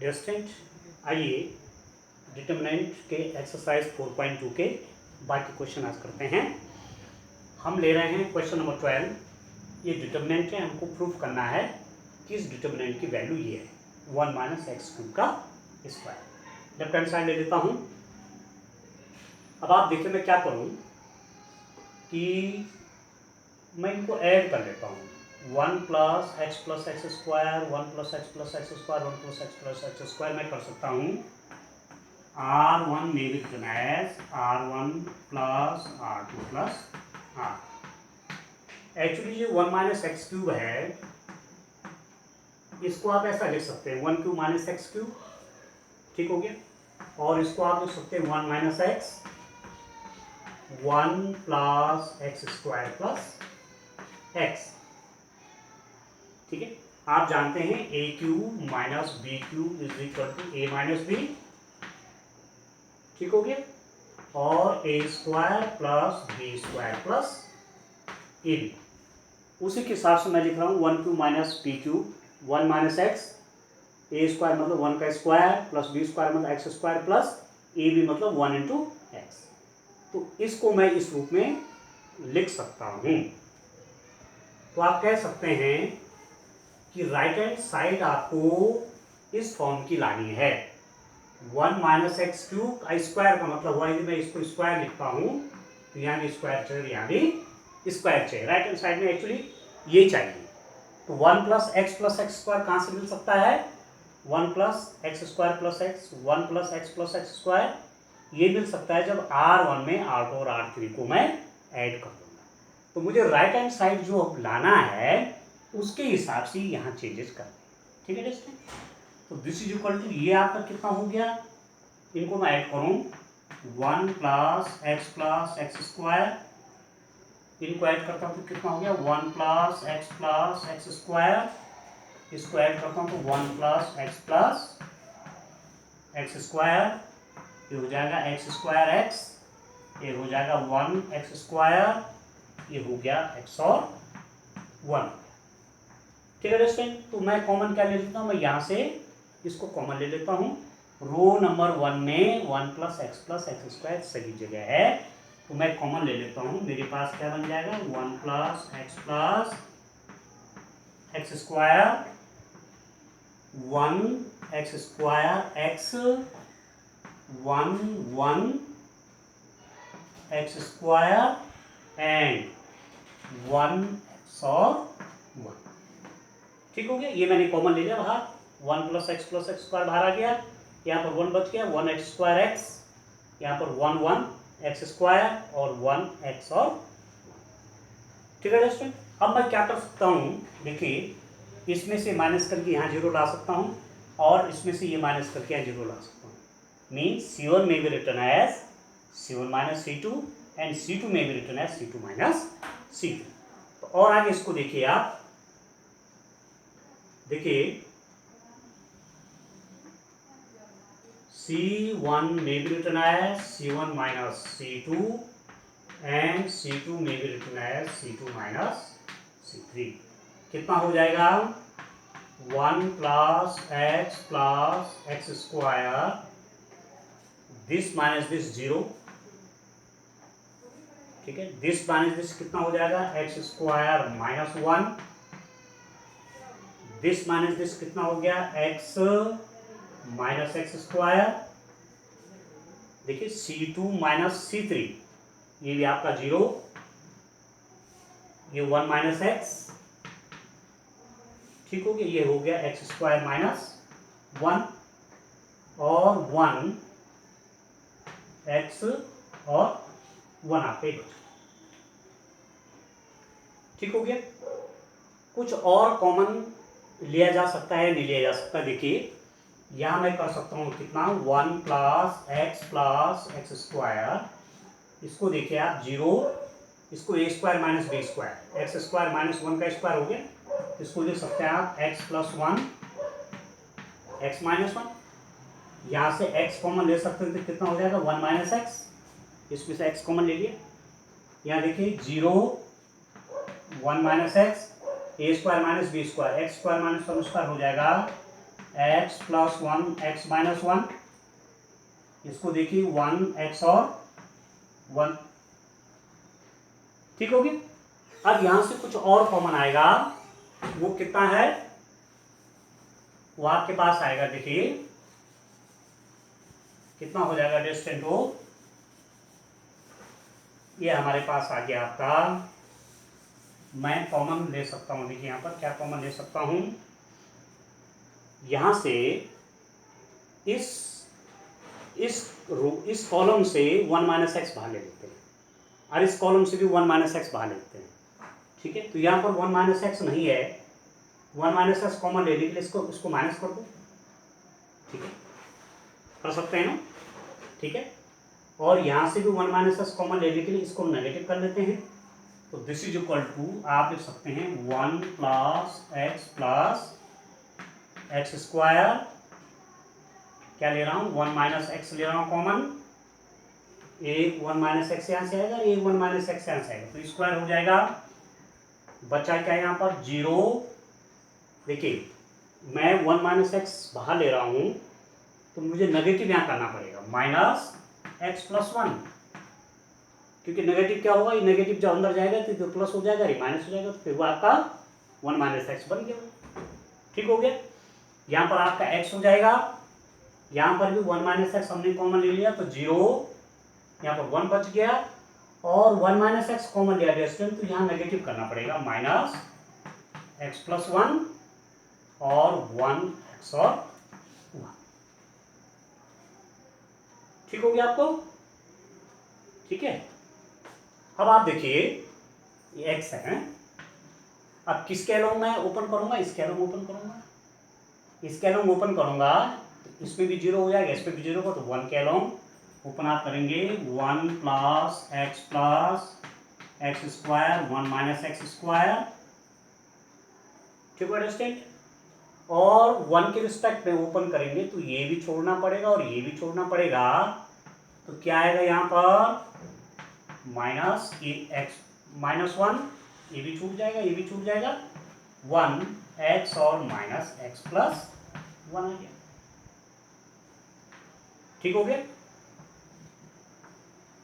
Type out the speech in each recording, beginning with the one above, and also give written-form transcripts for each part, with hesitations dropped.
Dear student, आइए determinant के exercise 4.2 के बाकी क्वेश्चन आज करते हैं। हम ले रहे हैं क्वेश्चन नंबर 12। ये डिटरमिनेंट है, हमको प्रूफ करना है कि इस डिटरमिनेंट की वैल्यू ये है 1 माइनस एक्स क्यूब का स्क्वायर। लेफ्ट हैंड साइड ले लेता हूँ। अब आप देखिए मैं क्या करूँ कि मैं इनको ऐड कर लेता हूँ। 1 plus x square, 1 plus x square, 1 plus x square मैं कर सकता हूँ। R1 may be written as R1 plus R2 plus R। Actually जो 1 माइनस एक्स क्यूब है इसको आप ऐसा लिख सकते हैं 1 क्यूब माइनस एक्स क्यूब, ठीक हो गया। और इसको आप लिख सकते हैं 1 minus x 1 plus x square plus x, ठीक है। आप जानते हैं a cube minus b cube is equal to a minus b, ठीक हो गया। और a square plus B square plus A b, उसी के हिसाब से मैं लिख रहा हूँ 1 cube minus b cube 1 minus x, a square मतलब 1 का स्क्वायर प्लस बी स्क्वायर मतलब x square plus A B मतलब 1 इंटू एक्स। तो इसको मैं इस रूप में लिख सकता हूँ। तो आप कह सकते हैं कि राइट हैंड साइड आपको इस फॉर्म की लानी है। 1 माइनस एक्स क्यूब स्क्वायर का मतलब हुआ यदि मैं इसको स्क्वायर लिखता हूँ तो यहाँ भी स्क्वायर चाहिए, यहाँ भी स्क्वायर चाहिए। राइट हैंड साइड में एक्चुअली ये चाहिए। तो 1 प्लस एक्स स्क्वायर कहाँ से मिल सकता है? 1 plus x square plus x, 1 plus x square, ये मिल सकता है जब R1 में R2 और R3 को मैं ऐड कर दूंगा। तो मुझे राइट हैंड साइड जो लाना है उसके हिसाब से यहाँ चेंजेस करने, ठीक है दोस्तों। तो दिस इज इक्वल टू ये आपका कितना हो गया, इनको मैं ऐड करूँ 1 प्लस एक्स स्क्वायर, इनको ऐड करता हूँ तो कितना हो गया 1 प्लस एक्स स्क्वायर, इसको ऐड करता हूँ तो 1 प्लस एक्स स्क्वायर, ये हो जाएगा एक्स स्क्वायर एक्स, ये हो जाएगा 1 एक्स स्क्वायर, ये हो गया एक्स और 1, ठीक है दोस्तों। तो मैं कॉमन क्या ले लेता हूँ, मैं यहाँ से इसको कॉमन ले लेता हूँ। रो नंबर 1 में 1 प्लस एक्स स्क्वायर सही जगह है, तो मैं कॉमन ले लेता हूँ। मेरे पास क्या बन जाएगा 1 plus x square 1 x square x 1 x square and 1 x और 1, ठीक हो गया। ये मैंने कॉमन ले लिया बाहर, 1 प्लस एक्स स्क्वायर बाहर आ गया, यहाँ पर 1 बच गया, 1 एक्स स्क्वायर एक्स, यहाँ पर 1 एक्स स्क्वायर और 1 एक्स और 1, ठीक है दोस्तों। अब मैं क्या कर सकता हूँ, देखिए इसमें से माइनस करके यहाँ 0 ला सकता हूँ और इसमें से ये माइनस करके यहाँ 0 ला सकता हूँ। Means C1 may be written as C1 minus C2 and C2 may be written as C2 minus C2। तो और आगे इसको देखिए आप, देखिए C1 may be written as C1 minus C2 and C2 may be written as C2 minus C3। कितना हो जाएगा 1 plus x square, this minus this 0, ठीक है। दिस माइनस दिस कितना हो जाएगा x square minus 1, this minus this कितना हो गया एक्स माइनस एक्स स्क्वायर। देखिए C2 माइनस C3, ये भी आपका 0, ये 1 माइनस एक्स, ठीक हो गया। ये हो गया एक्स स्क्वायर माइनस 1 और 1 एक्स और 1 आपके, ठीक हो गया। कुछ और कॉमन लिया जा सकता है, नहीं लिया जा सकता। देखिए यहाँ मैं कर सकता हूँ कितना 1 प्लस एक्स स्क्वायर, इसको देखिए आप 0, इसको a square minus b square, x square minus 1 का स्क्वायर हो गया, इसको लिख सकते हैं आप एक्स प्लस 1 एक्स माइनस 1, यहाँ से एक्स कॉमन ले सकते हैं तो कितना हो जाएगा 1 माइनस एक्स, इसमें से एक्स कॉमन ले लिया। यहाँ देखिए 0 1 minus x, a square minus b square, x square minus 1 square हो जाएगा x plus one x minus one, इसको देखिए 1 एक्स और 1, ठीक होगी। अब यहां से कुछ और कॉमन आएगा, वो कितना है, वो आपके पास आएगा, देखिए कितना हो जाएगा डिस्टेंट वो, ये हमारे पास आ गया आपका, मैं कॉमन ले सकता हूं, देखिए यहां पर क्या कॉमन ले सकता हूं, यहां से इस कॉलम से 1 माइनस एक्स बाहर ले लेते हैं, और इस कॉलम से भी 1 माइनस एक्स बाहर ले लेते हैं, ठीक है। तो यहाँ पर 1 माइनस एक्स नहीं है, 1 माइनस एक्स कॉमन लेने के लिए इसको माइनस कर दो, ठीक है, कर सकते हैं ना, ठीक है। और यहाँ से भी 1 माइनस एक्स कॉमन लेने के लिए इसको नेगेटिव कर लेते हैं, तो दिस इज इक्वल टू, आप लिख सकते हैं 1 प्लस एक्स स्क्वायर, क्या ले रहा हूँ, 1 माइनस एक्स ले रहा हूँ कॉमन, एक 1 माइनस एक्स यहाँ से आएगा, एक 1 माइनस एक्स यहाँ से आएगा, तो स्क्वायर हो जाएगा, बचा क्या है यहाँ पर 0, देखिए मैं 1 माइनस एक्स बाहर ले रहा हूँ, तो मुझे नेगेटिव यहाँ करना पड़ेगा, माइनस एक्स प्लस वन, क्योंकि नेगेटिव क्या होगा, ये नेगेटिव जब अंदर जाएगा तो प्लस हो जाएगा, ये माइनस हो जाएगा, तो फिर वो आपका 1 माइनस एक्स बन गया, ठीक हो गया। यहाँ पर आपका एक्स हो जाएगा, यहाँ पर भी 1 माइनस एक्स हमने कॉमन ले लिया, तो 0, यहाँ पर 1 बच गया, और 1 माइनस एक्स कॉमन लिया डिस्टेंस, तो यहाँ नेगेटिव करना पड़ेगा, माइनस एक्स प्लस वन और 1 एक्स और 1, ठीक हो गया आपको, ठीक है। अब आप देखिए ये x है, अब किस कैलम में ओपन करूंगा, इस कैलम ओपन करूंगा, इस कैलम ओपन करूंगा, तो इसमें भी 0 हो जाएगा, इसमें भी 0 होगा, तो 1 कैलम ओपन आप करेंगे, 1 plus x square 1 minus x square, ठीक है अंडरस्टैंड, और 1 के रिस्पेक्ट में ओपन करेंगे तो ये भी छोड़ना पड़ेगा और ये भी छोड़ना पड़ेगा, तो क्या आएगा यहाँ पर माइनस एक्स माइनस 1, ये भी छूट जाएगा, ये भी छूट जाएगा, 1 एक्स और माइनस एक्स प्लस 1 आ गया, ठीक हो गया।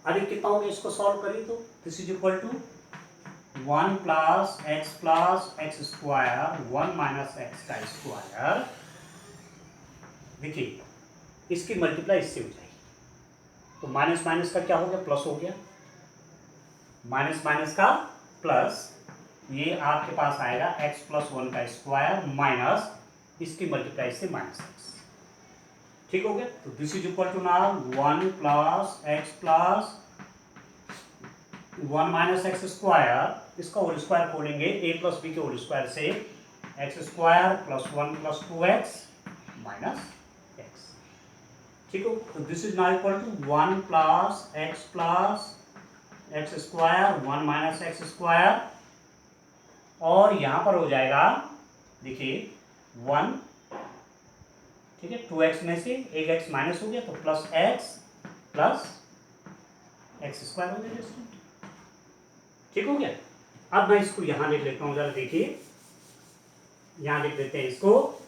अभी कितना हो गया, इसको सॉल्व करिए, तो this is equal to 1 plus x square 1 minus x का स्क्वायर, देखिए इसकी मल्टीप्लाई इससे हो जाएगी, तो माइनस माइनस का क्या हो गया, प्लस हो गया, माइनस माइनस का प्लस, ये आपके पास आएगा x प्लस 1 का स्क्वायर माइनस इसकी मल्टीप्लाई से माइनस एक्स, ठीक हो गया। तो this is equal to now 1 plus x 1 minus x square, इसका होल स्क्वायर खोलेंगे, ए प्लस बी के होल स्क्वायर से x square plus 1 plus 2x minus x, ठीक हो। तो this is now equal to 1 plus x square 1 minus x square, और यहां पर हो जाएगा, देखिए 1, ठीक है, 2x में से एक x माइनस हो गया, तो प्लस एक्स स्क्वायर हो गया, ठीक हो गया। अब मैं इसको यहां लिख लेता हूं, जरा देखिए, यहां लिख देते हैं इसको,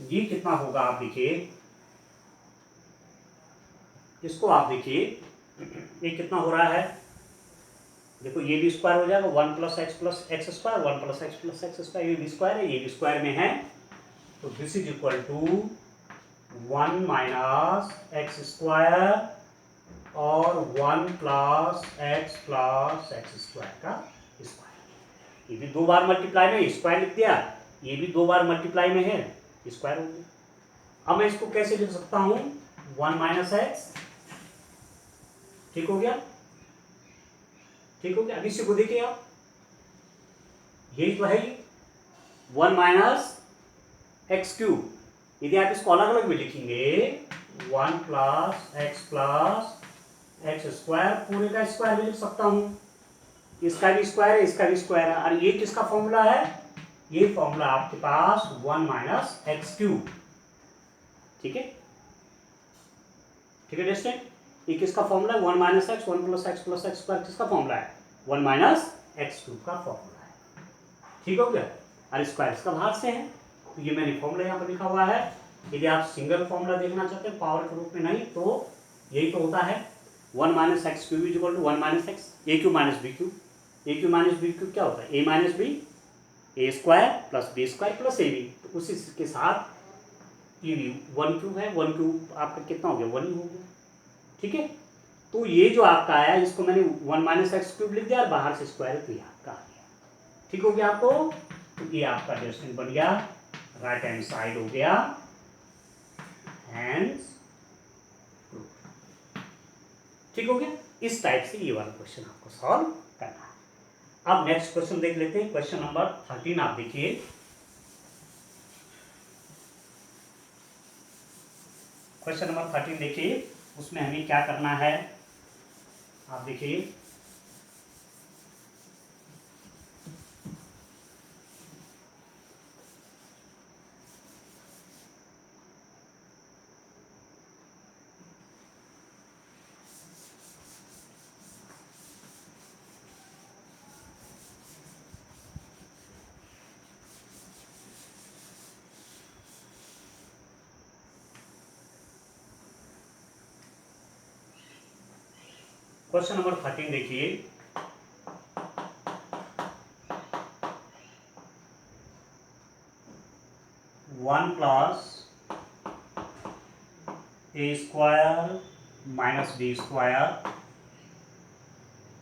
ये कितना होगा, आप देखिए इसको, आप देखिए ये कितना हो रहा है, देखो ये भी स्क्वायर हो जाएगा, 1 plus x square 1 plus x square, ये भी स्क्वायर है, ये भी स्क्वायर में है, तो this is equal to 1 minus x square और 1 प्लस एक्स स्क्वायर का स्क्वायर, ये भी 2 बार मल्टीप्लाई में स्क्वायर लिख दिया, ये भी 2 बार मल्टीप्लाई में है, स्क्वायर हो गया। अब मैं इसको कैसे लिख सकता हूं, 1 माइनस एक्स, ठीक हो गया, ठीक हो गया। अब इसी को देखिए आप, यही तो है ये 1 माइनस एक्स क्यूब, यदि आप इसको अलग अलग में लिखेंगे 1 प्लस एक्स स्क्वायर, पूरे का स्क्वायर भी लिख सकता हूं, इसका भी स्क्वायर है, इसका भी स्क्वायर है, और ये किसका फॉर्मूला है, ये फॉर्मूला आपके पास 1 माइनस एक्स क्यूब, ठीक है, ठीक है दोस्तों, ये किसका फॉर्मूला है, 1 minus x 1 plus x square, किसका फॉर्मूला है, 1 माइनस एक्स क्यूब का फॉर्मूला है, ठीक हो गया, और स्क्वायर इसका बाहर से है, तो ये मैंने फॉर्मूला यहाँ पर लिखा हुआ है। यदि आप सिंगल फॉर्मूला देखना चाहते हैं पावर के रूप में नहीं तो यही तो होता है 1 minus x cube is equal to 1 minus x a cube minus b cube. A cube minus b cube क्या होता है a minus b a square plus B square plus A b. तो उसी के साथ ये भी 1 क्यूब है, 1 क्यूब आपका कितना हो गया 1 ही हो गया। ठीक है, तो ये जो आपका आया इसको मैंने 1 माइनस एक्स क्यूब लिख दिया और बाहर से स्क्वायर तो ये आपका आ गया। ठीक हो गया आपको, तो ये आपका डेस्टिन बन गया, राइट हैंड साइड हो गया हैंड्स। ठीक हो गया। इस टाइप से ये वाला क्वेश्चन आपको सॉल्व करना है। अब नेक्स्ट क्वेश्चन देख लेते हैं, क्वेश्चन नंबर 13 आप देखिए। क्वेश्चन नंबर 13 देखिए, उसमें हमें क्या करना है आप देखिए। क्वेश्चन नंबर 13 देखिए, one plus A square minus b square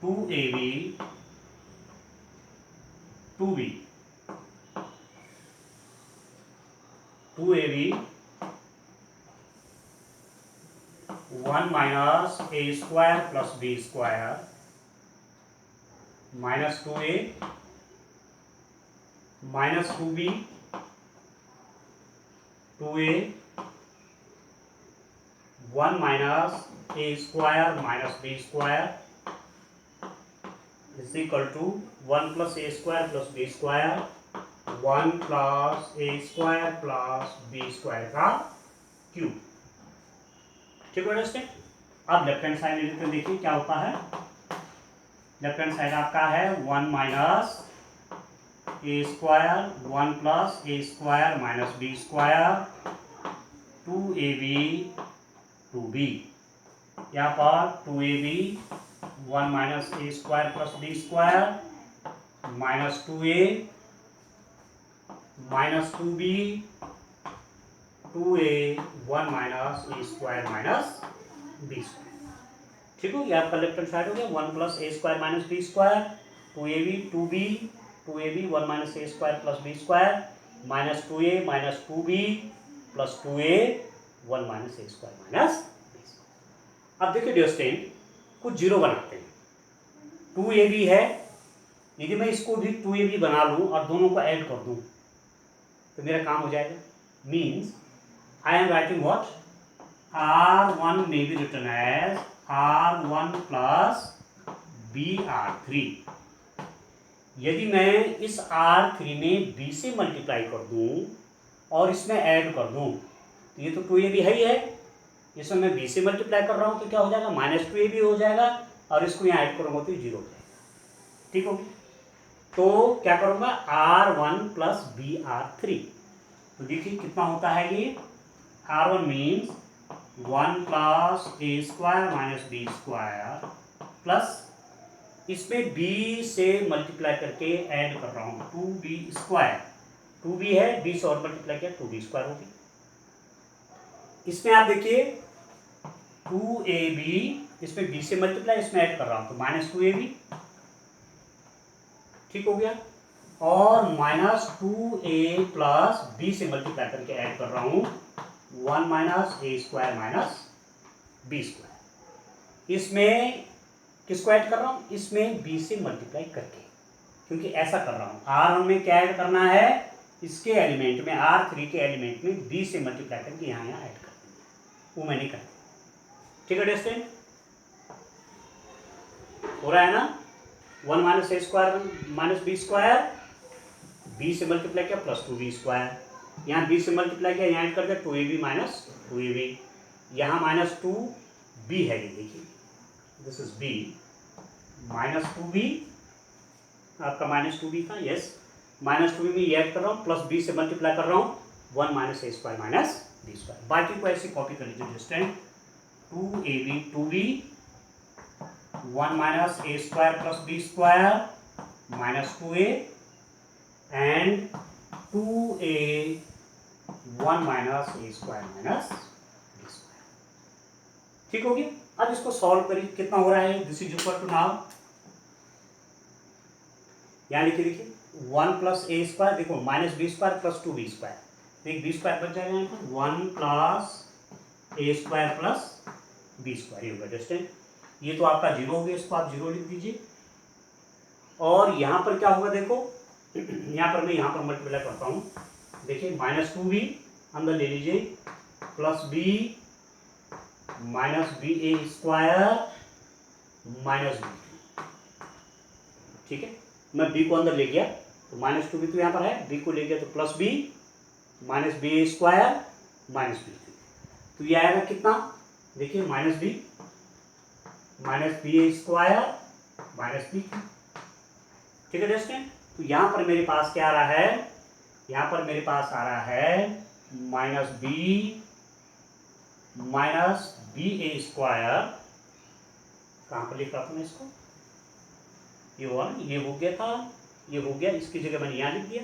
2ab 2b 1 minus A square plus B square minus 2a minus 2b 2a 1 minus A square minus b square is equal to 1 plus A square plus B square 1 plus A square plus B square का cube. ठीक है दोस्तों, अब left hand side लिखते हैं, देखिए क्या होता है। लेफ्ट हैंड साइड आपका है 1 माइनस ए स्क्वायर 1 प्लस ए square minus b square 2ab 2b। यहाँ पर 2ab 1 माइनस ए square plus B square minus 2a minus 2b 2a 1 minus ए स्क्वायर माइनस बी स्क्वायर। ठीक हो गया, आपका लेफ्ट हैंड साइड हो गया 1 प्लस ए square minus b square 2ab 2b 1 minus ए square plus B square minus 2a minus 2b plus 2a 1 minus ए square minus b square. अब देखिए distant कुछ zero बनाते हैं, 2ab है, यदि मैं इसको भी 2ab बना लूँ और दोनों को ऐड कर दूँ तो मेरा काम हो जाएगा। Means I am writing what R1 may be written as R1 plus BR3। यदि मैं इस R3 में B से मल्टीप्लाई कर दूं और इसमें ऐड कर दूं तो ये तो 2ab है ही है, इसमें मैं B से मल्टीप्लाई कर रहा हूं तो क्या हो जाएगा माइनस 2ab हो जाएगा और इसको यहाँ ऐड करूंगा तो 0 हो जाएगा। ठीक हो, तो क्या करूंगा R1 प्लस BR3। तो देखिए कितना होता है ये R1 मीन्स 1 प्लस ए square minus b square plus इसमें b से मल्टीप्लाई करके ऐड कर रहा हूं 2b स्क्वायर, 2b है b से और मल्टीप्लाई किया 2b स्क्वायर हो गया। इसमें आप देखिए 2ab इसमें b से मल्टीप्लाई इसमें ऐड कर रहा हूं तो माइनस 2ab। ठीक हो गया, और माइनस 2a प्लस b से मल्टीप्लाई करके ऐड कर रहा हूं 1 माइनस ए स्क्वायर माइनस बी स्क्वायर। इसमें किसको ऐड कर रहा हूं इसमें b से मल्टीप्लाई करके, क्योंकि ऐसा कर रहा हूं R1 में क्या ऐड करना है इसके एलिमेंट में R3 के एलिमेंट में b से मल्टीप्लाई करके यहाँ ऐड कर देंगे, वो मैंने कर दिया। ठीक है डिस्टेंट हो रहा है ना, 1 माइनस ए square minus b square b से मल्टीप्लाई किया प्लस 2b स्क्वायर, यहाँ b से मल्टीप्लाई किया यहाँ ऐड कर दिया 2ab माइनस 2ab, यहाँ माइनस 2b है ये देखिए this is b minus 2b आपका माइनस 2b था यस माइनस टू बी में ये ऐड कर रहा हूँ, प्लस बी से मल्टीप्लाई कर रहा हूँ, 1 माइनस ए स्क्वायर माइनस बी स्क्वायर। बाकी को ऐसे कॉपी कर लीजिए distant, 2ab 2b 1 minus A square plus B square minus 2a and 2a 1 minus A square minus b square. ठीक होगी। अब इसको सॉल्व करिए, कितना हो रहा है, this is equal to now, यहाँ लिखिए, देखिए 1 प्लस ए स्क्वायर, देखो minus b square plus 2b square, एक बी स्क्वायर बच जाएगा यहाँ पर, 1 प्लस ए स्क्वायर प्लस बी स्क्वायर, ये होगा डिस्टेंट। ये तो आपका जीरो हो गया, इसको आप जीरो लिख दीजिए। और यहाँ पर क्या होगा देखो, यहाँ पर मैं यहाँ पर मल्टीप्लाई करता हूँ, देखिए माइनस 2b अंदर ले लीजिए, plus B minus b a square minus b, ठीक है। मैं बी को अंदर ले गया तो माइनस 2b तो यहाँ पर है, बी को ले गया तो plus B minus b a square minus B, तो ये आएगा कितना, देखिए minus b a square minus b, ठीक है डिस्टेंट। तो यहाँ पर मेरे पास क्या आ रहा है, यहाँ पर मेरे पास आ रहा है माइनस बी ए स्क्वायर, कहाँ पर लिख रहा था मैं इसको, ये हुआ ना, ये हो गया था, ये हो गया, इसकी जगह मैंने यहाँ लिख दिया,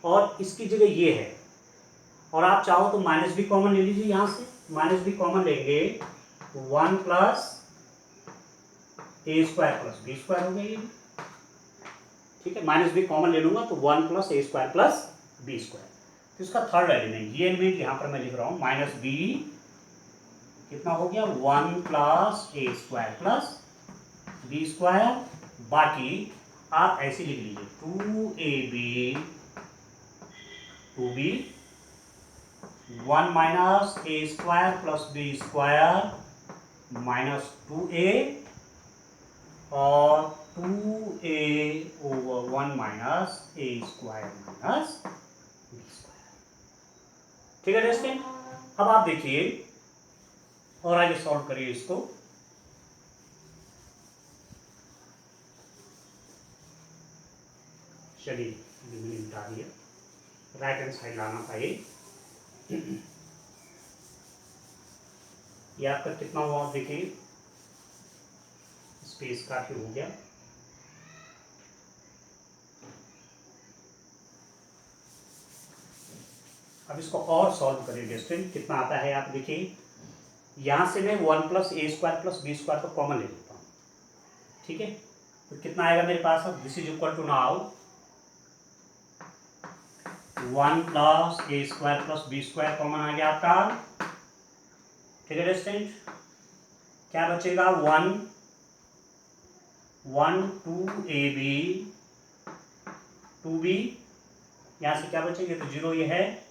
और इसकी जगह ये है, और आप चाहो तो माइनस बी कॉमन ले लीजिए, यहाँ से माइनस बी कॉमन लेंगे, 1 प्लस ए स्क्वायर प्लस बी स्क्वायर हो गया ये, ठीक है। माइनस बी कॉमन ले लूंगा तो 1 प्लस ए स्क्वायर प्लस बी स्क्वायर, तो इसका थर्ड एलिमेंट, ये एलिमेंट यहाँ पर मैं लिख रहा हूँ माइनस बी, कितना हो गया 1 प्लस ए स्क्वायर प्लस बी स्क्वायर, बाकी आप ऐसे लिख लीजिए 2b 1 माइनस ए square plus B square minus 2a और 2a ओवर 1 माइनस ए स्क्वायर माइनस बी स्क्वायर, ठीक है डिस्टेंट। अब आप देखिए और आगे सॉल्व करिए इसको, चलिए मैंने मिटा दिया, राइट हैंड साइड लाना था ये आपका कितना हुआ, देखिए स्पेस काफी हो गया, अब इसको और सॉल्व करें डिस्टेंट, कितना आता है आप देखिए, यहां से मैं 1 प्लस ए स्क्वायर प्लस बी स्क्वायर को कॉमन ले लेता हूँ, ठीक है। तो कितना आएगा मेरे पास, अब this is equal to now 1 plus A square plus B square common आ गया आपका, ठीक है डिस्टेंट। क्या बचेगा 1 2ab 2b, यहां से क्या बचेगा, तो जीरो ये है,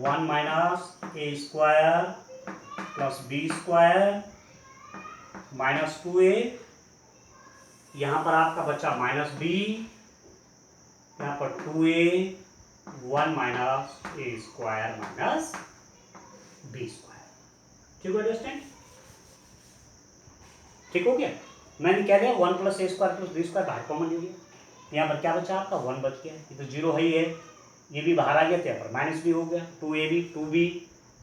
1 माइनस ए square plus B square minus 2a, यहाँ पर आपका बचा माइनस बी, यहाँ पर 2a 1 माइनस ए स्क्वायर माइनस बी स्क्वायर, ठीक है डिस्टेंट, ठीक हो गया। मैंने क्या लिया 1 प्लस ए स्क्वायर प्लस बी स्क्वायर बाहर कॉमन ले लिया, यहाँ पर क्या बचा आपका 1 बच गया, ये तो जीरो ही है, ये भी बाहर आ गया तो यहाँ पर माइनस बी हो गया, 2ab 2b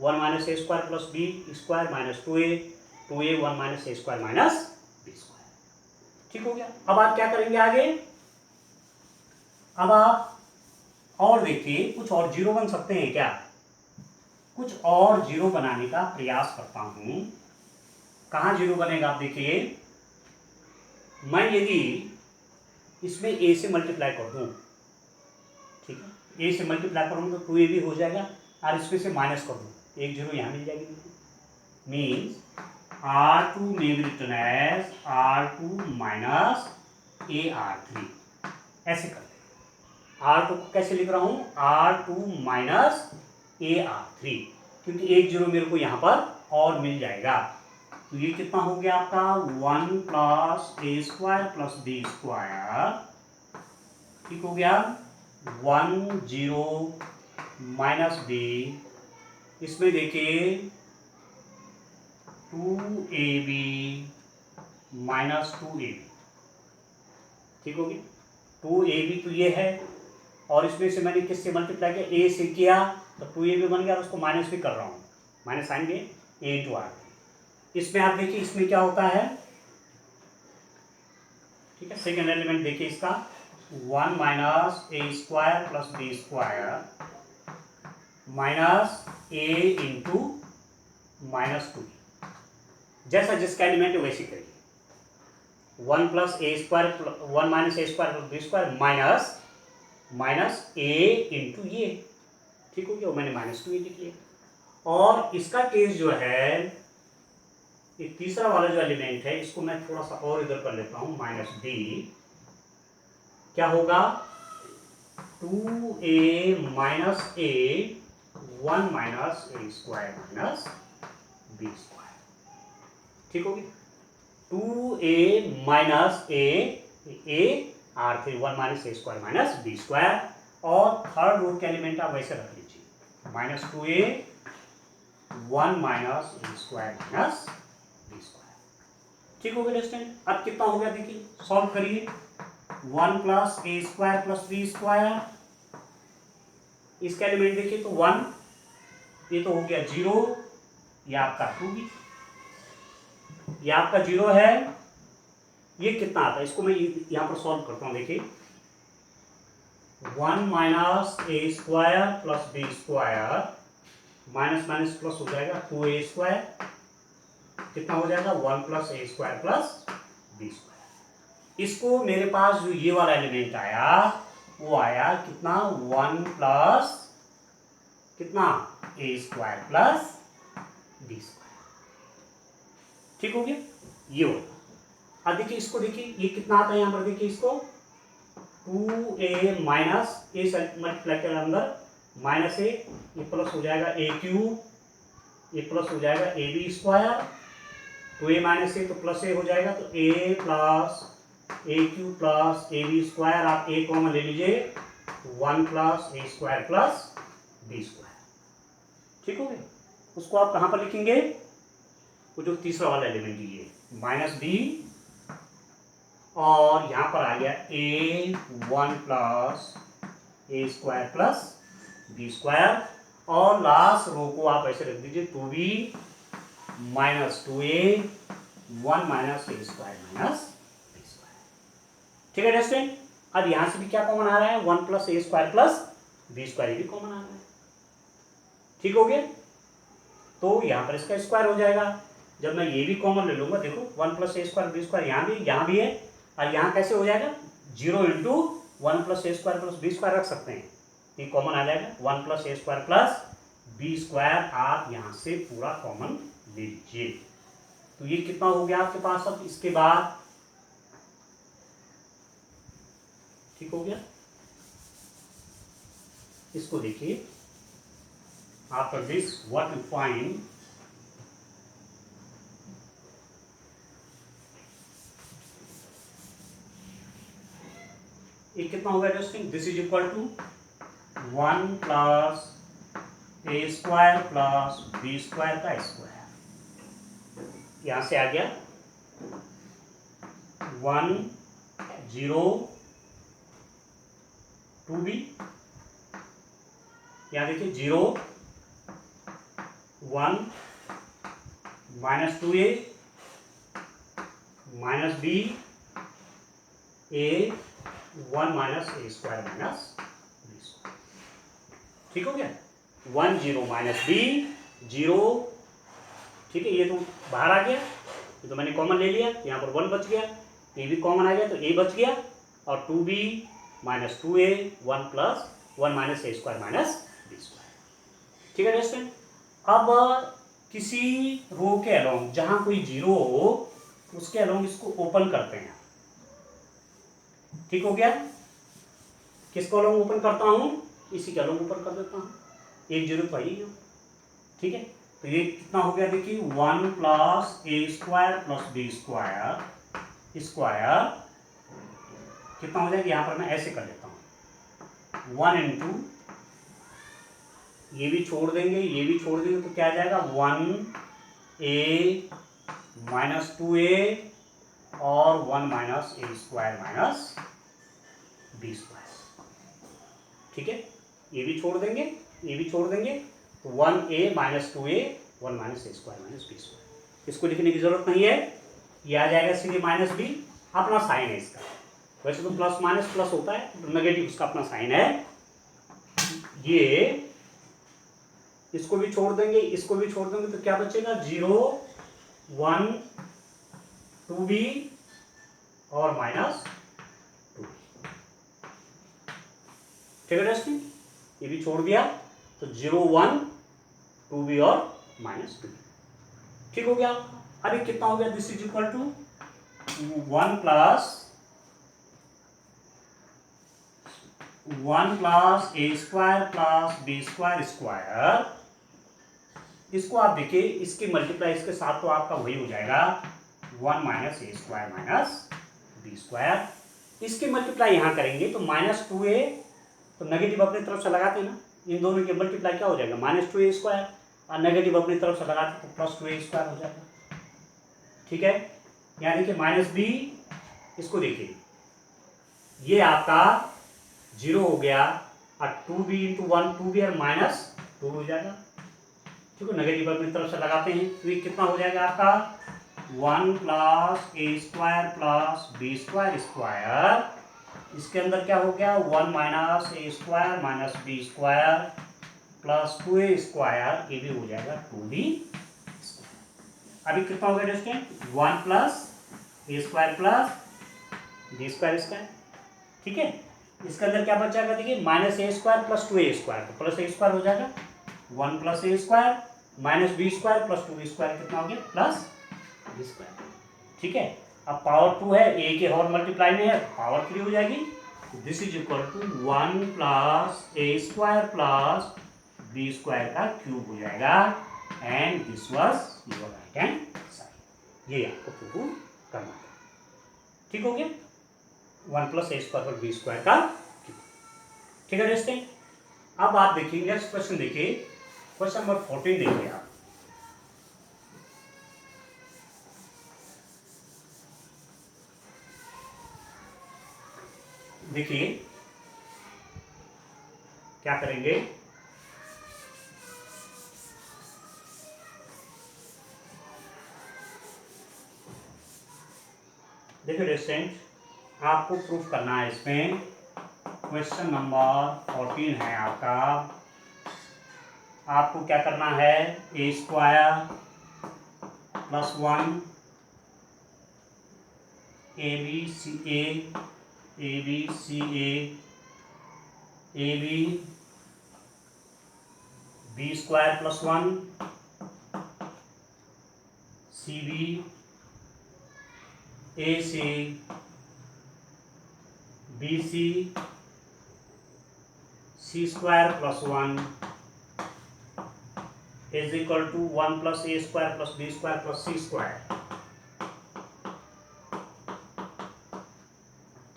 1 माइनस ए square plus B square minus 2a 1 minus ए स्क्वायर माइनस बी स्क्वायर, ठीक हो गया। अब आप क्या करेंगे आगे, अब आप और देखिए कुछ और जीरो बन सकते हैं क्या, कुछ और जीरो बनाने का प्रयास करता हूं, कहाँ जीरो बनेगा आप देखिए, मैं यदि इसमें a से मल्टीप्लाई कर दूं, ठीक है, a से मल्टीप्लाई करूंगा तो 2ab हो जाएगा, और इसमें से माइनस कर दूं, एक जीरो यहाँ मिल जाएगी, means R2 may be written as R2 minus AR3, ऐसे कर R2 को कैसे लिख रहा हूं, R2 माइनस AR3, क्योंकि एक जीरो मेरे को यहाँ पर और मिल जाएगा, तो ये कितना हो गया आपका 1 प्लस ए स्क्वायर प्लस बी स्क्वायर, ठीक हो गया, 1 0 माइनस बी, इसमें देखिए 2ab माइनस 2ab, ठीक हो गया, 2ab तो ये है, और इसमें से मैंने किससे मल्टीप्लाई किया, ए से किया, तो 2a भी बन गया, और उसको माइनस भी कर रहा हूँ, माइनस साइन भी a इंटू आर। इसमें आप देखिए इसमें क्या होता है, ठीक है, सेकेंड एलिमेंट देखिए इसका 1 minus A square plus B square minus a into minus 2, जैसा जिसका एलिमेंट है वैसे करिए। 1 plus A square 1 minus A square plus B square minus minus a into ये, ठीक हो गया, मैंने माइनस 2 लिख लिया। और इसका केस जो है, ये तीसरा वाला जो एलिमेंट है इसको मैं थोड़ा सा और इधर कर लेता हूं, माइनस बी, क्या होगा 2a माइनस ए 1 माइनस ए स्क्वायर माइनस बी स्क्वायर, ठीक होगी। 2a माइनस ए आर फिर 1 माइनस ए स्क्वायर माइनस बी स्क्वायर, और थर्ड रो के एलिमेंट आप वैसे रख लीजिए माइनस 2a 1 माइनस ए स्क्वायर माइनस बी स्क्वायर, ठीक हो गया स्टूडेंट। अब कितना हो गया देखिए, सॉल्व करिए। 1 प्लस ए स्क्वायर प्लस बी स्क्वायर, इसका एलिमेंट देखिए तो 1, ये तो हो गया 0, ये आपका 2b, ये आपका 0 है, ये कितना आता है, इसको मैं यहां पर सॉल्व करता हूं, देखिए 1 माइनस ए square plus B square minus minus plus हो जाएगा 2a स्क्वायर, कितना हो जाएगा 1 प्लस ए स्क्वायर प्लस बी स्क्वायर। इसको मेरे पास जो ये वाला एलिमेंट आया वो आया कितना 1 प्लस कितना ए स्क्वायर प्लस बी स्क्वायर, ठीक हो गया, ये होगा। अब देखिए इसको, देखिए ये कितना आता है यहां पर, देखिए इसको 2a माइनस ए मल्टीप्लाई के अंदर माइनस ए, ये प्लस हो जाएगा ए क्यूब, ये प्लस हो जाएगा a B square, 2a minus a तो प्लस ए हो जाएगा, तो a plus a cube plus A B square, आप a कॉमन ले लीजिए 1 प्लस ए स्क्वायर प्लस बी स्क्वायर, ठीक हो गया। उसको आप कहां पर लिखेंगे, वो जो तीसरा वाला एलिमेंट ये माइनस बी, और यहां पर आ गया a 1 plus A square plus B square, और लास्ट रो को आप ऐसे रख दीजिए 2b माइनस 2a 1 माइनस ए स्क्वायर माइनस बी स्क्वायर, ठीक है स्टूडेंट। अब यहां से भी क्या कॉमन आ रहा है, 1 प्लस ए स्क्वायर प्लस बी स्क्वायर भी कॉमन आ रहा है, ठीक हो गया। तो यहां पर इसका स्क्वायर हो जाएगा, जब मैं ये भी कॉमन ले लूंगा, देखो 1 प्लस ए स्क्वायर बी स्क्वायर यहाँ भी है, और यहाँ कैसे हो जाएगा 0 इंटू 1 प्लस ए स्क्वायर प्लस बी स्क्वायर रख सकते हैं, ये कॉमन आ जाएगा 1 प्लस ए स्क्वायर प्लस बी स्क्वायर, आप यहाँ से पूरा कॉमन ले लीजिए। तो ये कितना हो गया आपके पास, अब इसके बाद ठीक हो गया। इसको देखिए, after this what you find, ये कितना हो गया दोस्तों, this is equal to 1 plus A square plus B square का स्क्वायर, यहां से आ गया 1 0 2b, यहां देखिए 0 1 minus 2a minus b a 1 minus A square minus b square, ठीक हो गया। 1 0 माइनस बी 0, ठीक है, ये तो बाहर आ गया, ये तो मैंने कॉमन ले लिया, यहाँ पर 1 बच गया, ये भी कॉमन आ गया तो a बच गया, और 2b minus 2a 1 plus 1 minus ए स्क्वायर माइनस बी स्क्वायर, ठीक है स्टूडेंट। अब किसी रो के अलोंग जहाँ कोई 0 हो उसके अलोंग इसको ओपन करते हैं, ठीक हो गया। किसको अलोंग ओपन करता हूँ, इसी के अलोंग ओपन कर देता हूँ, 1 0 तो ही, ठीक है। तो ये कितना हो गया देखिए 1 प्लस ए square plus B square square, कितना हो जाएगा, यहाँ पर मैं ऐसे कर लेता हूँ 1 इंटू, ये भी छोड़ देंगे ये भी छोड़ देंगे, तो क्या आ जाएगा 1a माइनस 2a और 1 माइनस ए स्क्वायर माइनस बी स्क्वायर, ठीक है, ये भी छोड़ देंगे, ये भी छोड़ देंगे, तो 1a माइनस 2a 1 माइनस ए स्क्वायर माइनस बी स्क्वायर, इसको लिखने की जरूरत नहीं है, ये आ जाएगा सीधे माइनस बी, अपना साइन है इसका, वैसे तो प्लस माइनस प्लस होता है, तो नेगेटिव उसका अपना साइन है, ये इसको भी छोड़ देंगे, इसको भी छोड़ देंगे, तो क्या बचेगा 0 1 2b और माइनस 2, ठीक है दोस्तों, ये भी छोड़ दिया, तो 0 1 2b और माइनस 2, ठीक हो गया। अभी कितना हो गया, this is equal to 1 plus A square plus B square square, इसको आप देखिए, इसकी मल्टीप्लाई इसके साथ तो आपका वही हो जाएगा 1 माइनस ए स्क्वायर माइनस बी स्क्वायर, इसकी मल्टीप्लाई यहाँ करेंगे तो माइनस 2a, तो नेगेटिव अपनी तरफ से लगाते हैं ना, इन दोनों की मल्टीप्लाई क्या हो जाएगा माइनस 2a स्क्वायर, और नेगेटिव अपनी तरफ से लगाते तो प्लस 2a स्क्वायर हो जाएगा, ठीक है। यहाँ देखिए माइनस बी, इसको देखिए, ये आपका 0 हो गया, और 2b इंटू 1 2b और माइनस 2 हो जाएगा, ठीक है, नेगेटिव अपनी तरफ से लगाते हैं, तो ये कितना हो जाएगा आपका 1 प्लस ए square plus B square square, इसके अंदर क्या हो गया 1 माइनस ए square minus b square plus 2a square, ये भी हो जाएगा 2b स्क्वायर। अभी कितना हो गया दोस्तों 1 प्लस ए square plus B square square, ठीक है, इसके अंदर क्या बच जाएगा देखिए माइनस ए स्क्वायर प्लस 2a स्क्वायर, तो प्लस ए स्क्वायर हो जाएगा 1 प्लस ए square minus b square plus 2b square, कितना हो गया प्लस बी स्क्वायर, ठीक है। अब पावर 2 है, ए के और मल्टीप्लाई में है, पावर 3 हो जाएगी, this is equal to 1 plus A square plus B square का क्यूब हो जाएगा, and this was your right hand side, ये आपको प्रूव करना है, ठीक हो गया 1 प्लस ए स्क्वायर प्लस बी स्क्वायर का क्यूब, ठीक है दोस्तों। अब आप देखिए नेक्स्ट क्वेश्चन देखिए, क्वेश्चन नंबर 14 देखिए आप, देखिए क्या करेंगे, देखिए रेस्टेंट आपको प्रूफ करना है इसमें, क्वेश्चन नंबर 14 है आपका, आपको क्या करना है ए square plus 1 a B c A b b square plus 1 c b a C b c c square plus 1 is equal to 1 plus A square plus B square plus C square,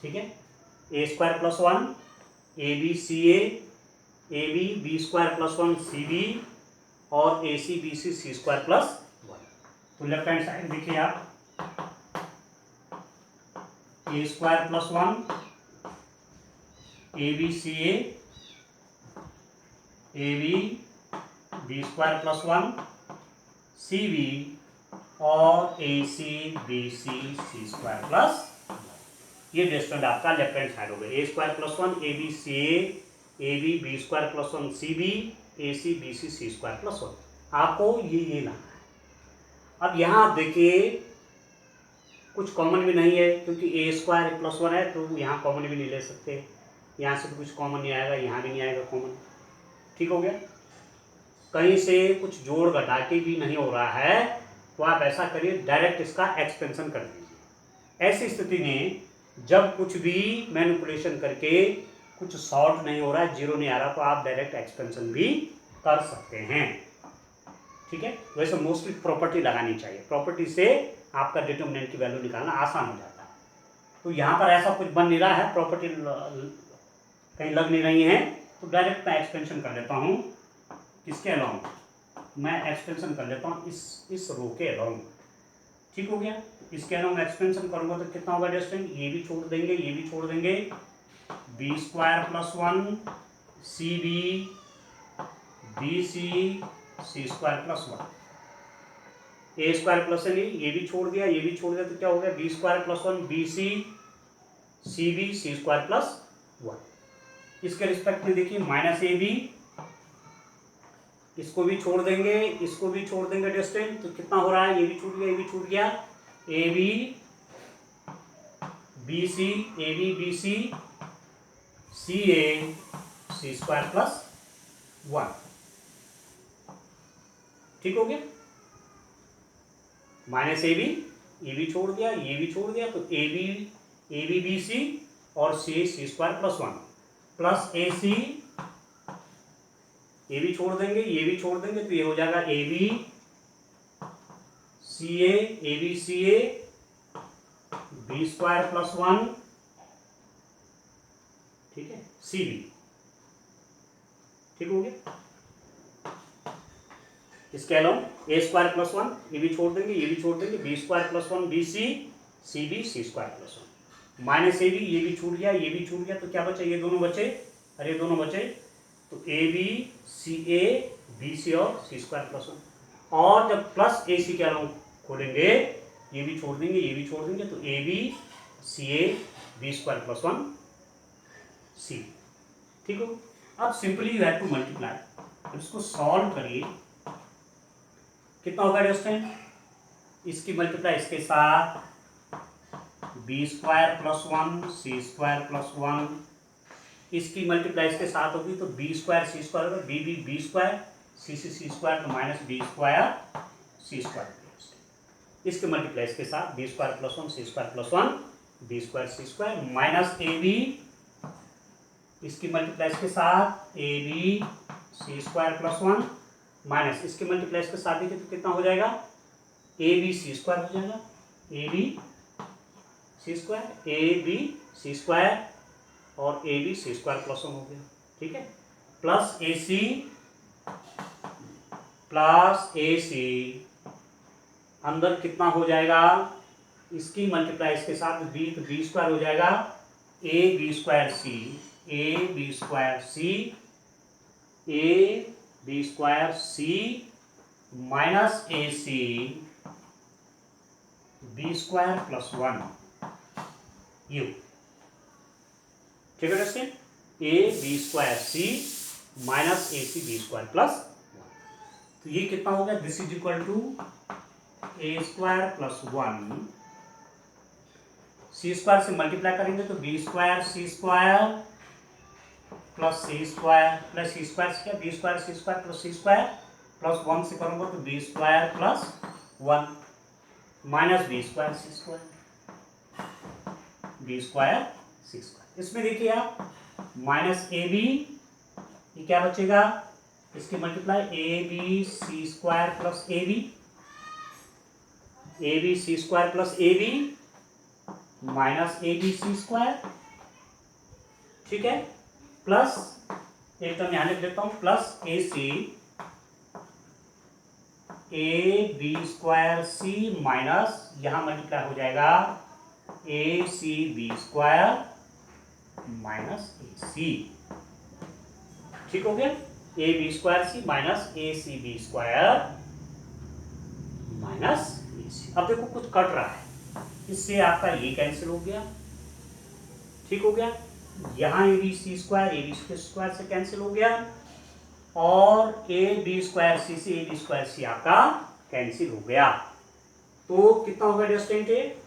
ठीक है, ए square plus 1 a B c A b b square plus 1 c b और a C b c c square plus 1, तो left hand side देखिए आप, a square plus 1 a B c A b b square plus 1 c b और a C b c c square plus, ये distance आपका left hand side हो गया, ए square plus 1 a B c A b b square plus 1 c b a C b c c square plus 1, आपको ये लाना है। अब यहाँ आप देखिए कुछ कॉमन भी नहीं है, क्योंकि ए स्क्वायर प्लस 1 है, तो यहाँ कॉमन भी नहीं ले सकते, यहाँ से भी कुछ कॉमन नहीं आएगा, यहाँ भी नहीं आएगा कॉमन, ठीक हो गया, कहीं से कुछ जोड़ घटा के भी नहीं हो रहा है, तो आप ऐसा करिए डायरेक्ट इसका एक्सपेंशन कर दीजिए। ऐसी स्थिति में जब कुछ भी मैनिपुलेशन करके कुछ सॉल्व नहीं हो रहा है, जीरो नहीं आ रहा, तो आप डायरेक्ट एक्सपेंशन भी कर सकते हैं, ठीक है। वैसे मोस्टली प्रॉपर्टी लगानी चाहिए, प्रॉपर्टी से आपका डिटर्मिनेंट की वैल्यू निकालना आसान हो जाता है, तो यहाँ पर ऐसा कुछ बन नहीं रहा है, प्रॉपर्टी कहीं लग नहीं रही है, तो डायरेक्ट मैं एक्सपेंशन कर लेता हूँ, किसके अलाउंग मैं एक्सपेंशन कर लेता हूँ इस रो के अलाउंग, ठीक हो गया, इसके अलाउंग एक्सपेंशन करूँगा तो कितना होगा डिस्टेंस, ये भी छोड़ देंगे, ये भी छोड़ देंगे, b square plus 1 c b b c c square plus 1, a square plus n, ये भी छोड़ दिया, ये भी छोड़ दिया, तो क्या हो गया b square plus 1 b c c b सी स्क्वायर प्लस 1। इसके रिस्पेक्ट में देखिए माइनस ए बी, इसको भी छोड़ देंगे, इसको भी छोड़ देंगे डिस्टेंस, तो कितना हो रहा है, ये भी छूट गया, ये भी छूट गया, ए b b c A b b c c a c square plus 1। ठीक हो गया, माइनस ए बी, ये भी छोड़ दिया, ये भी छोड़ दिया, तो ए बी बी सी और सी c square plus 1 plus A सी, ये भी छोड़ देंगे, ये भी छोड़ देंगे, तो ये हो जाएगा a B c A B c A B square plus 1, ठीक है, सी बी। ठीक हो गया, इसके अलावा ए स्क्वायर प्लस 1, ये भी छोड़ देंगे, ये भी छोड़ देंगे, b square plus 1 b c b सी स्क्वायर प्लस 1 माइनस ए बी, ये भी छूट गया, ये भी छूट गया, तो क्या बचा, ये दोनों बचे, अरे दोनों बचे, तो a B c A B C और सी स्क्वायर प्लस 1। और जब प्लस ए सी के अलावा खोलेंगे, ये भी छोड़ देंगे, ये भी छोड़ देंगे, तो a B c A B square plus 1 c. ठीक हो, अब simply you have to multiply, इसको सॉल्व करिए, कितना होगा डिस्टेंस, इसकी मल्टीप्लाई इसके साथ b square plus 1 c square plus 1, इसकी मल्टीप्लाई इसके साथ होगी तो बी स्क्वायर सी स्क्वायर होगा, b b b square c c c square, तो माइनस बी स्क्वायर सी स्क्वायर, इसके मल्टीप्लाई इसके साथ b square plus 1 c square plus 1 b square सी स्क्वायर, माइनस ए बी, इसकी मल्टीप्लाई इसके साथ a B C square plus 1 minus इसके multiply इसके साथ देखिए तो कितना हो जाएगा, ए बी सी स्क्वायर हो जाएगा, a B C square a B C square और a B C square plus 1 हो गया। ठीक है, प्लस ए सी अंदर कितना हो जाएगा, इसकी मल्टीप्लाई इसके साथ बी, तो बी स्क्वायर हो जाएगा a B square c A B square c A B square C minus A C B square plus 1 you. ठीक है दोस्तों, a B square C minus A C B square plus 1, तो ये कितना हो गया, this is equal to a square plus 1, c square से multiply करेंगे तो बी स्क्वायर सी स्क्वायर प्लस सी स्क्वायर प्लस सी स्क्वायर से क्या बी स्क्वायर सी स्क्वायर प्लस सी स्क्वायर प्लस 1 से करूंगा तो b square plus 1 minus b square सी स्क्वायर बी स्क्वायर सी square. इसमें देखिए आप माइनस ए बी, ये क्या बचेगा, इसकी multiply A B C square plus A B C square plus A B minus A B C square. ठीक है, प्लस एक टर्म यहां लिख देता हूं, plus A C A B square C minus यहां मल्टीप्लाई हो जाएगा A C B square minus A C. ठीक हो गया, A B square C minus A C B square minus A C. अब देखो कुछ कट रहा है, इससे आपका ये कैंसिल हो गया। ठीक हो गया, यहाँ a B C square a B square से कैंसिल हो गया और ए बी स्क्वायर सी से ए बी स्क्वायर सी आपका कैंसिल हो गया। तो कितना होगा डिस्टेंट ए,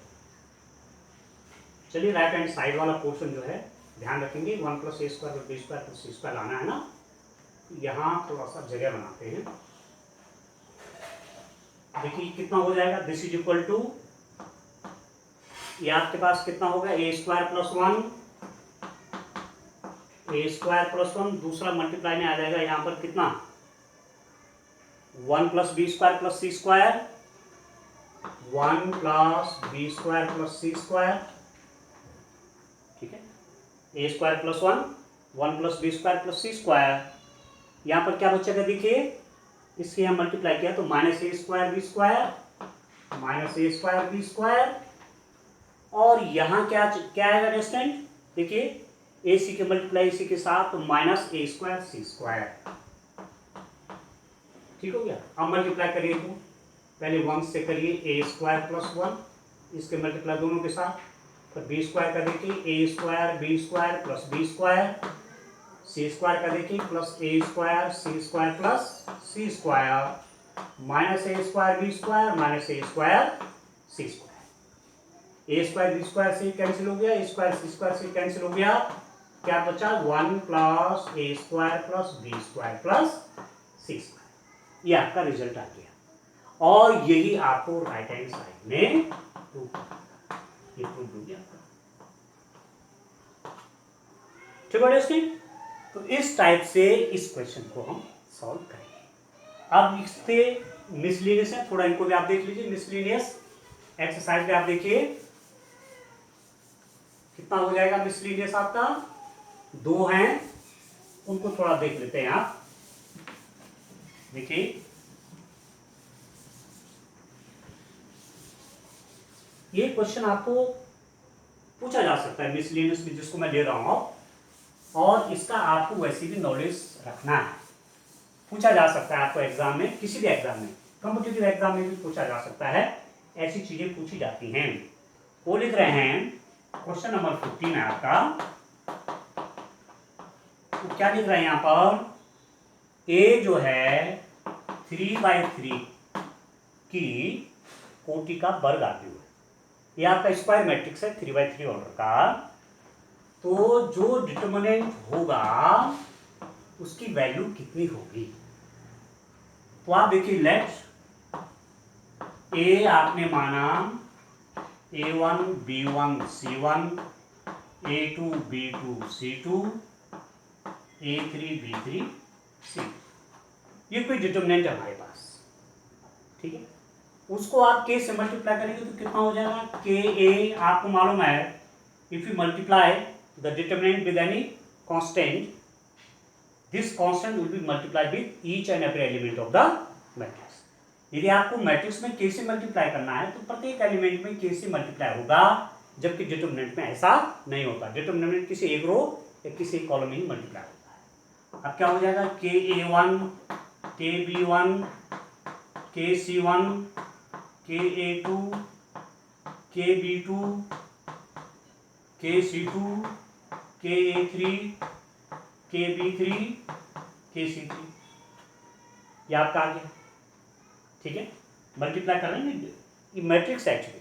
चलिए राइट हैंड साइड वाला पोर्शन जो है ध्यान रखेंगे, 1 प्लस ए स्क्वायर बी स्क्वायर प्लस सी स्क्वायर लाना है ना, यहाँ थोड़ा सा जगह बनाते हैं। देखिए कितना हो जाएगा, दिस इज इक्वल टू, ये आपके पास कितना होगा ए स्क्वायर प्लस 1 दूसरा मल्टीप्लाई में आ जाएगा यहाँ पर कितना 1 प्लस बी स्क्वायर प्लस सी square 1 plus B square plus सी स्क्वायर। ठीक है, ए square plus 1 plus B square plus सी स्क्वायर, यहाँ पर क्या बचेगा देखिए, इसके यहाँ मल्टीप्लाई किया तो माइनस ए स्क्वायर बी स्क्वायर माइनस ए स्क्वायर बी स्क्वायर और यहाँ क्या आएगा डिस्टेंट, देखिए ए सी के मल्टीप्लाई इसी के साथ, तो माइनस ए स्क्वायर सी स्क्वायर। ठीक हो गया। अब मल्टीप्लाई करिए तो पहले 1 से करिए ए स्क्वायर प्लस 1, इसके मल्टीप्लाई दोनों के साथ, फिर बी स्क्वायर का देखिए A square B square plus B square, C square का देखिए plus A square C square plus C square, minus A square B square minus A square C square. A square B square से cancel हो गया, ए square सी square से cancel हो गया, क्या बचा 1 प्लस ए square plus B square plus सी square. ये आपका रिजल्ट आ गया और यही आपको राइट हैंड साइड में प्रूफ हो गया। ठीक है स्टूडेंट, तो इस टाइप से इस क्वेश्चन को हम सॉल्व करेंगे। अब इससे मिसलिनियस है, थोड़ा इनको भी आप देख लीजिए। मिसलिनियस एक्सरसाइज में आप देखिए कितना हो जाएगा मिसलिनियस आपका, 2 हैं, उनको थोड़ा देख लेते हैं आप। देखिए ये क्वेश्चन आपको पूछा जा सकता है मिसलिनियस में जिसको मैं ले रहा हूं, और इसका आपको वैसे भी नॉलेज रखना है। पूछा जा सकता है आपको एग्जाम में, किसी भी एग्जाम में, कॉम्पिटिटिव एग्जाम में भी पूछा जा सकता है, ऐसी चीजें पूछी जाती हैं। वो लिख रहे हैं क्वेश्चन नंबर 15 है आपका, तो क्या लिख रहे हैं यहां पर, ए जो है 3/3 की कोटि का वर्ग आव्यूह है। ये आपका स्क्वायर मैट्रिक्स है 3/3 ऑर्डर का, तो जो डिटर्मिनेंट होगा उसकी वैल्यू कितनी होगी। तो आप देखिए, लेट ए आपने माना A1 B1 C1, A2 B2 C2, A3 B3 C2, ये कोई डिटर्मिनेंट है हमारे पास। ठीक है, उसको आप k से मल्टीप्लाई करेंगे तो कितना हो जाएगा, के ए आपको मालूम है, if you multiply the determinant with any constant, this constant will be multiplied with each and every element of the matrix. यदि आपको मैट्रिक्स में k से मल्टीप्लाई करना है तो प्रत्येक एलिमेंट में k से मल्टीप्लाई होगा, जबकि डिटर्मिनेंट में ऐसा नहीं होता। डिटर्मिनेंट किसी एक रो या किसी एक कॉलम में ही मल्टीप्लाई होता है। अब क्या हो जाएगा, के A1 के B1 के C1 के A2 के B2 के C2 के A3 के B3 के C3, ये आपका आ गया। ठीक है, मल्टीप्लाई कर रहे हैं, ये मैट्रिक्स है एक्चुअली,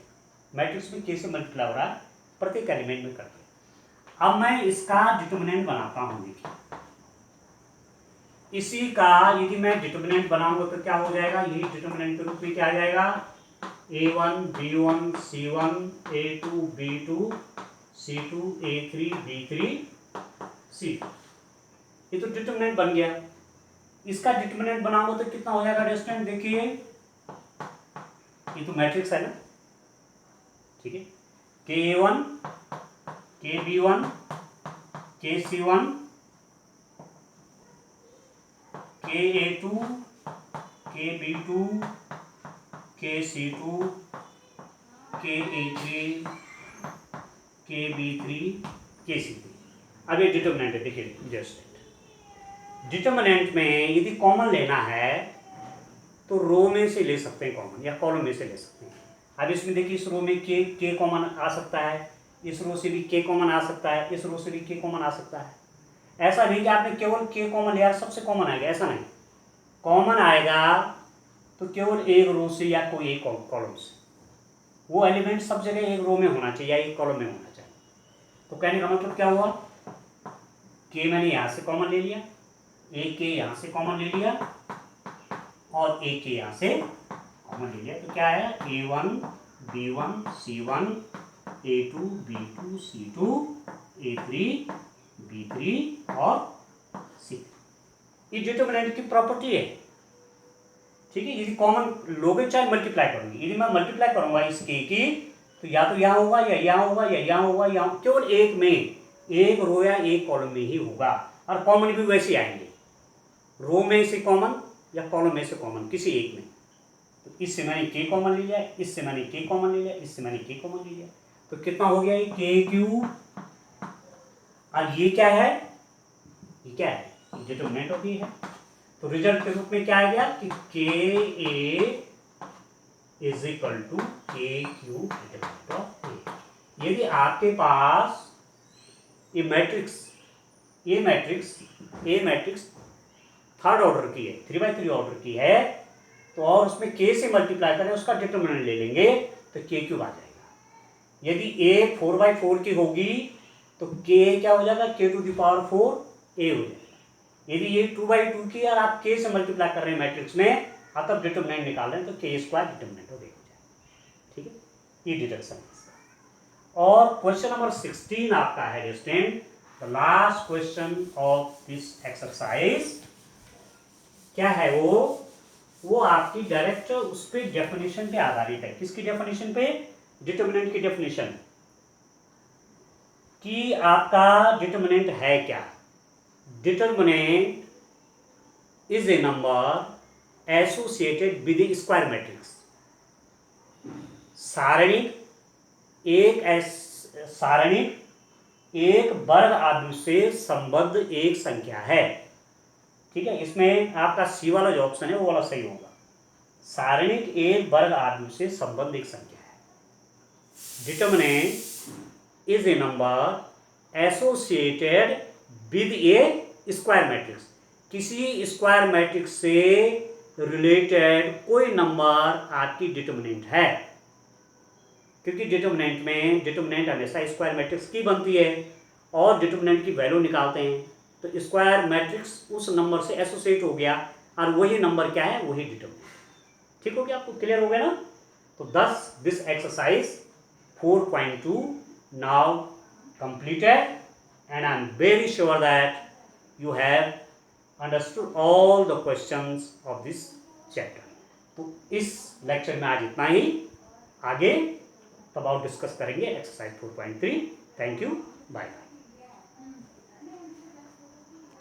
मैट्रिक्स में k से मल्टीप्लाई हो रहा है प्रत्येक एलिमेंट में करके। अब मैं इसका डिटर्मिनेंट बनाता हूं। देखिए इसी का यदि मैं डिटर्मिनेंट बनाऊंगा तो क्या हो जाएगा, यही डिटर्मिनेंट के रूप में क्या आ जाएगा, A1 B1 C1 A2 B2 C2 A3 B3 C, ये तो डिटर्मिनेंट बन गया। इसका डिटर्मिनेंट बनाऊंगा तो कितना हो जाएगा स्टूडेंट, देखिए ये तो मैट्रिक्स है ना। ठीक है, के A1 के B1 के C1 के A2 के B2 के C2 के A3 के B3 के C3। अब ये डिटर्मिनेंट है। देखिए जस्ट डिटर्मिनेंट में यदि कॉमन लेना है तो रो में से ले सकते हैं कॉमन, या कॉलम में से ले सकते हैं। अब इसमें देखिए इस रो में के कॉमन आ सकता है, इस रो से भी के कॉमन आ सकता है, इस रो से भी के कॉमन आ सकता है। ऐसा नहीं कि आपने केवल के कॉमन लिया सबसे कॉमन आएगा, ऐसा नहीं। कॉमन आएगा तो केवल एक रो से या कोई एक कॉलम से, वो एलिमेंट सब जगह एक रो में होना चाहिए या एक कॉलम में होना चाहिए। तो कहने का मतलब क्या हुआ, के मैंने यहाँ से कॉमन ले लिया, एक के यहाँ से कॉमन ले लिया और एक के यहाँ से कॉमन ले लिया, तो क्या है A1 B1 C1 A2 B2 C2 A3 B3 और C। ये डिटर्मिनेंट की प्रॉपर्टी है। ठीक है, यदि कॉमन लोगे चाहे मल्टीप्लाई करूंगी, यदि मैं मल्टीप्लाई करूंगा इस के की तो या तो यहाँ होगा या यहाँ होगा या यहाँ होगा, यहाँ केवल एक में, एक रो या एक कॉलम में ही होगा। और कॉमन भी वैसे आएंगे, रो में से कॉमन या कॉलम में से कॉमन, किसी एक में। तो इससे मैंने के कॉमन ले लिया, इससे मैंने के कॉमन ले लिया, इससे मैंने के कॉमन ले लिया, तो कितना हो गया ये के क्यू। और ये क्या है, ये क्या है, डिटरमिनेंट ऑफ ये है। तो रिजल्ट के रूप में क्या आ गया कि के ए इज इक्वल टू के क्यू डिटरमिनेंट ऑफ ए। यदि आपके पास ये matrix A matrix third order की है, 3x3 ऑर्डर की है, तो और उसमें के से मल्टीप्लाई करें, उसका डिटरमिनेंट ले लेंगे तो के क्यूब आ जाएगा। यदि ए 4x4 की होगी तो के क्या हो जाएगा, के टू द पावर 4 ए हो जाएगा। यदि ये 2x2 की और आप के से मल्टीप्लाई कर रहे हैं मैट्रिक्स में, और तब डिटरमिनेंट निकाल रहे हैं, तो के स्क्वायर डिटरमिनेंट हो जाएगा। ठीक है, ये डिडक्शन है इसका। और क्वेश्चन नंबर 16 आपका है student, the last question of this exercise क्या है, वो आपकी डायरेक्ट उस पे डेफिनेशन पे आधारित है। किसकी डेफिनेशन पे, डिटरमिनेंट की डेफिनेशन, कि आपका डिटरमिनेंट है क्या। Determinant is a number associated with a square matrix. सारणिक एक वर्ग आदि से संबद्ध एक संख्या है। ठीक है, इसमें आपका सी वाला जो ऑप्शन है वो वाला सही होगा। सारणिक एक वर्ग आदि से संबद्ध एक संख्या है। Determinant is a number associated with a square matrix. किसी स्क्वायर मैट्रिक्स से रिलेटेड कोई नंबर आपकी डिटरमिनेंट है, क्योंकि डिटरमिनेंट हमेशा स्क्वायर मैट्रिक्स की बनती है, और डिटरमिनेंट की वैल्यू निकालते हैं तो स्क्वायर मैट्रिक्स उस नंबर से एसोसिएट हो गया, और वही नंबर क्या है, वही डिटरमिनेंट। ठीक हो गया, आपको क्लियर हो गया ना। तो दस this exercise 4.2 now completed, and I am very sure that you have understood all the questions of this chapter. तो इस लेक्चर में आज इतना ही, आगे तब और डिस्कस करेंगे एक्सरसाइज 4.3। Thank you, bye.